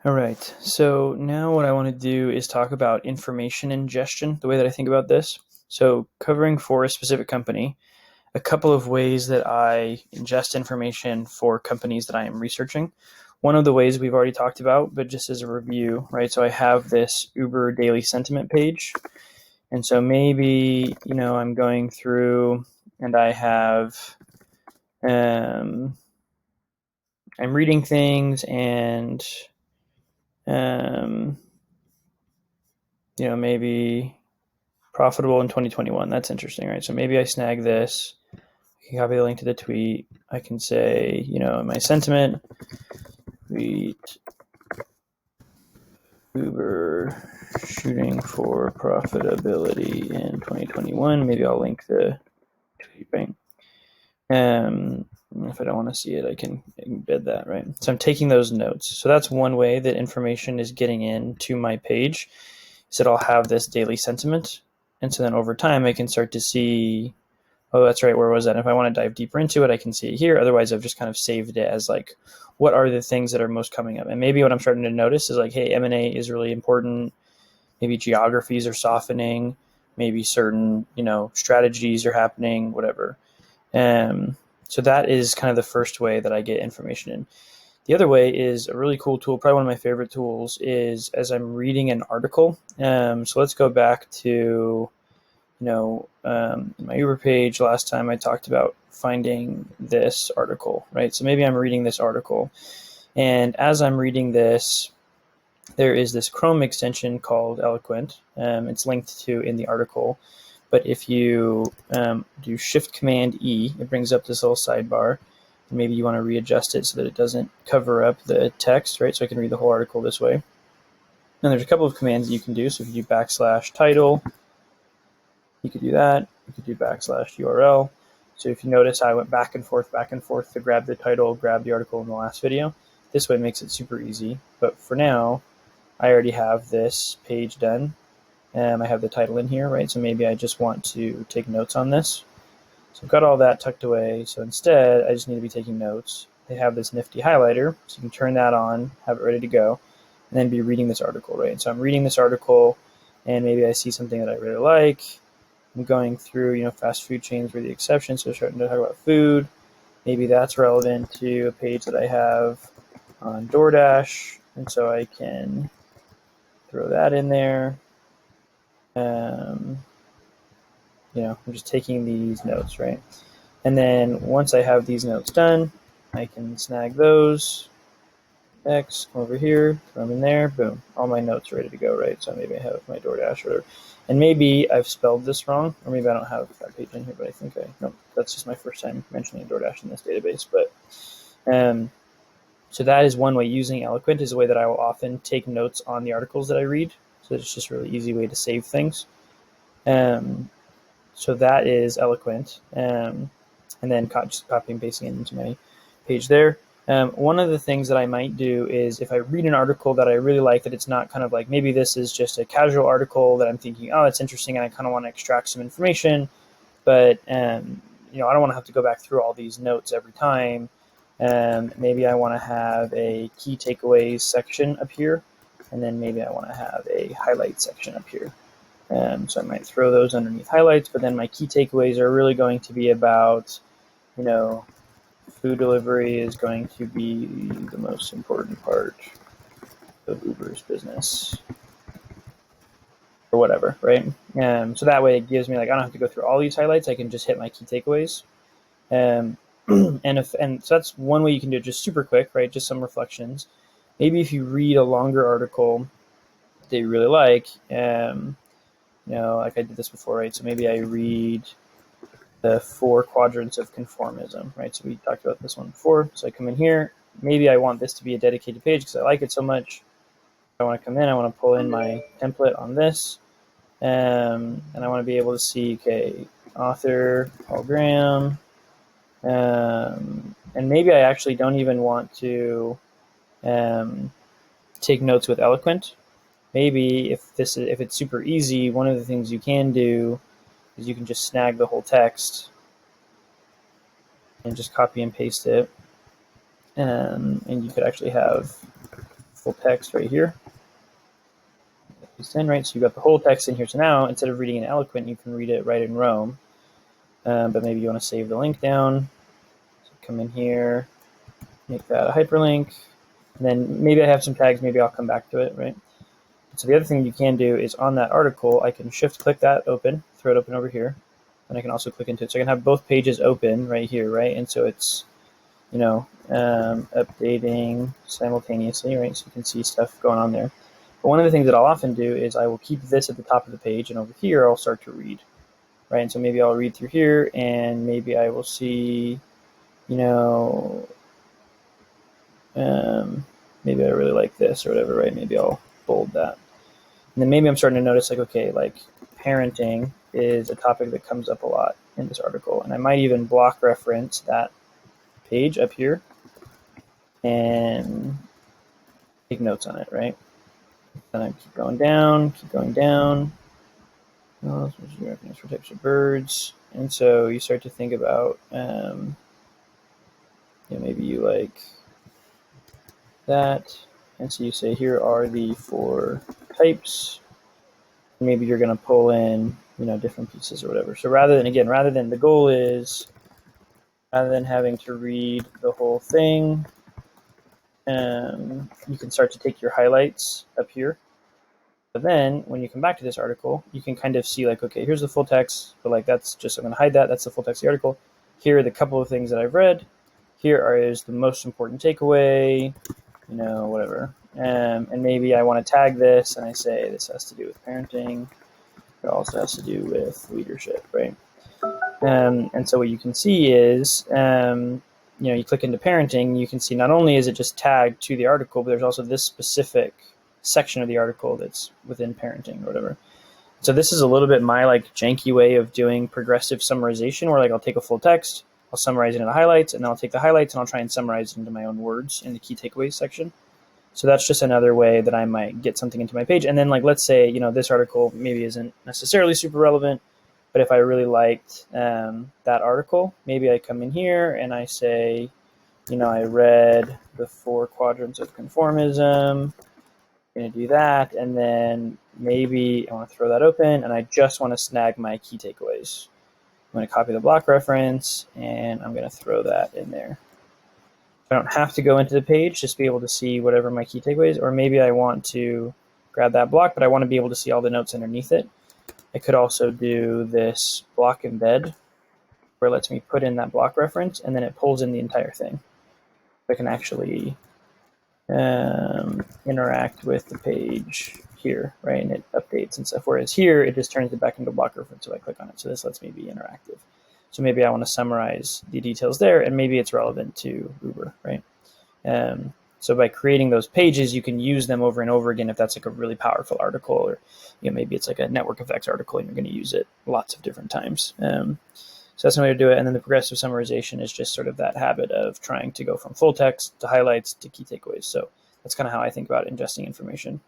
All right, so now what I want to do is talk about information ingestion, the way that I think about this. So covering for a specific company, a couple of ways that I ingest information for companies that I am researching. One of the ways we've already talked about, but just as a review, right? So I have this Uber daily sentiment page. And so maybe, I'm going through and um, I'm reading things and um, maybe profitable in 2021. That's interesting, right? So maybe I snag this. I can copy the link to the tweet. I can say, in my sentiment, tweet Uber shooting for profitability in 2021. Maybe I'll link the tweet, right? If I don't want to see it, I can embed that, right? So I'm taking those notes. So that's one way that information is getting into my page, is that I'll have this daily sentiment. And so then over time, I can start to see, oh, that's right, where was that? And if I want to dive deeper into it, I can see it here. Otherwise, I've just kind of saved it as like, what are the things that are most coming up? And maybe what I'm starting to notice is like, hey, M&A is really important. Maybe geographies are softening. Maybe certain, strategies are happening, whatever. So that is kind of the first way that I get information in. The other way is a really cool tool, probably one of my favorite tools, is as I'm reading an article. So let's go back to, my Uber page last time I talked about finding this article, right? So maybe I'm reading this article, and as I'm reading this, there is this Chrome extension called Eloquent. It's linked to in the article. But if you do Shift-Command-E, it brings up this little sidebar. Maybe you want to readjust it so that it doesn't cover up the text, right? So I can read the whole article this way. And there's a couple of commands that you can do. So if you do /title, you could do that. You could do /URL. So if you notice, I went back and forth to grab the title, grab the article in the last video. This way makes it super easy. But for now, I already have this page done. I have the title in here, right? So maybe I just want to take notes on this. So I've got all that tucked away. So instead, I just need to be taking notes. They have this nifty highlighter, so you can turn that on, have it ready to go, and then be reading this article, right? So I'm reading this article, and maybe I see something that I really like. I'm going through, fast food chains were the exception, so starting to talk about food. Maybe that's relevant to a page that I have on DoorDash, and so I can throw that in there. I'm just taking these notes, right? And then once I have these notes done, I can snag those. X, come over here, throw them in there, boom. All my notes are ready to go, right? So maybe I have my DoorDash or whatever. And maybe I've spelled this wrong, or maybe I don't have that page in here, but I think that's just my first time mentioning DoorDash in this database. But so that is one way. Using Eloquent is a way that I will often take notes on the articles that I read. So it's just a really easy way to save things. So that is Eloquent. And then just copy and pasting it into my page there. One of the things that I might do is if I read an article that I really like, that it's not kind of like, maybe this is just a casual article that I'm thinking, oh, it's interesting, and I kind of want to extract some information, but I don't want to have to go back through all these notes every time. Maybe I want to have a key takeaways section up here, and then maybe I want to have a highlight section up here. So I might throw those underneath highlights, but then my key takeaways are really going to be about, food delivery is going to be the most important part of Uber's business, or whatever, right? So that way it gives me, like, I don't have to go through all these highlights. I can just hit my key takeaways. And so that's one way you can do it, just super quick, right? Just some reflections. Maybe if you read a longer article that you really like, like I did this before, right? So maybe I read the 4 quadrants of conformism, right? So we talked about this one before. So I come in here. Maybe I want this to be a dedicated page because I like it so much. I want to come in. I want to pull in my template on this. And I want to be able to see, okay, author, Paul Graham. And maybe I actually don't even want to take notes with Eloquent. Maybe if it's super easy, one of the things you can do is you can just snag the whole text and just copy and paste it. And you could actually have full text right here. Right, so you've got the whole text in here. So now, instead of reading in Eloquent, you can read it right in Rome. But maybe you want to save the link down. So come in here, make that a hyperlink. And then maybe I have some tags. Maybe I'll come back to it, right? So the other thing you can do is on that article, I can shift-click that open, throw it open over here. And I can also click into it. So I can have both pages open right here, right? And so it's, updating simultaneously, right? So you can see stuff going on there. But one of the things that I'll often do is I will keep this at the top of the page, and over here I'll start to read, right? And so maybe I'll read through here, and maybe I will see, maybe I really like this or whatever, right? Maybe I'll bold that. And then maybe I'm starting to notice, like, okay, like parenting is a topic that comes up a lot in this article. And I might even block reference that page up here and take notes on it, right? Then I keep going down, Oh, reference for types of birds. And so you start to think about, maybe you like that. And so you say, here are the 4 types. Maybe you're going to pull in, different pieces or whatever. So rather than the goal is, rather than having to read the whole thing, you can start to take your highlights up here. But then when you come back to this article, you can kind of see, like, okay, here's the full text, but like that's just, I'm going to hide that. That's the full text of the article. Here are the couple of things that I've read. Here is the most important takeaway, whatever. And maybe I want to tag this, and I say this has to do with parenting. It also has to do with leadership, right? And so what you can see is, you click into parenting, you can see not only is it just tagged to the article, but there's also this specific section of the article that's within parenting or whatever. So this is a little bit my like janky way of doing progressive summarization, where like I'll take a full text, I'll summarize it into highlights, and then I'll take the highlights and I'll try and summarize it into my own words in the key takeaways section. So that's just another way that I might get something into my page. And then, like, let's say, this article maybe isn't necessarily super relevant, but if I really liked that article, maybe I come in here and I say, I read the 4 quadrants of conformism. I'm going to do that. And then maybe I want to throw that open and I just want to snag my key takeaways. I'm going to copy the block reference and I'm going to throw that in there. I don't have to go into the page, just be able to see whatever my key takeaways, or maybe I want to grab that block, but I want to be able to see all the notes underneath it. I could also do this block embed, where it lets me put in that block reference, and then it pulls in the entire thing. I can actually interact with the page here, right, and it updates and stuff, whereas here, it just turns it back into a block reference if I click on it, so this lets me be interactive. So maybe I want to summarize the details there, and maybe it's relevant to Uber, right? So by creating those pages, you can use them over and over again if that's like a really powerful article, or maybe it's like a network effects article and you're going to use it lots of different times. So that's one way to do it. And then the progressive summarization is just sort of that habit of trying to go from full text to highlights to key takeaways. So that's kind of how I think about ingesting information.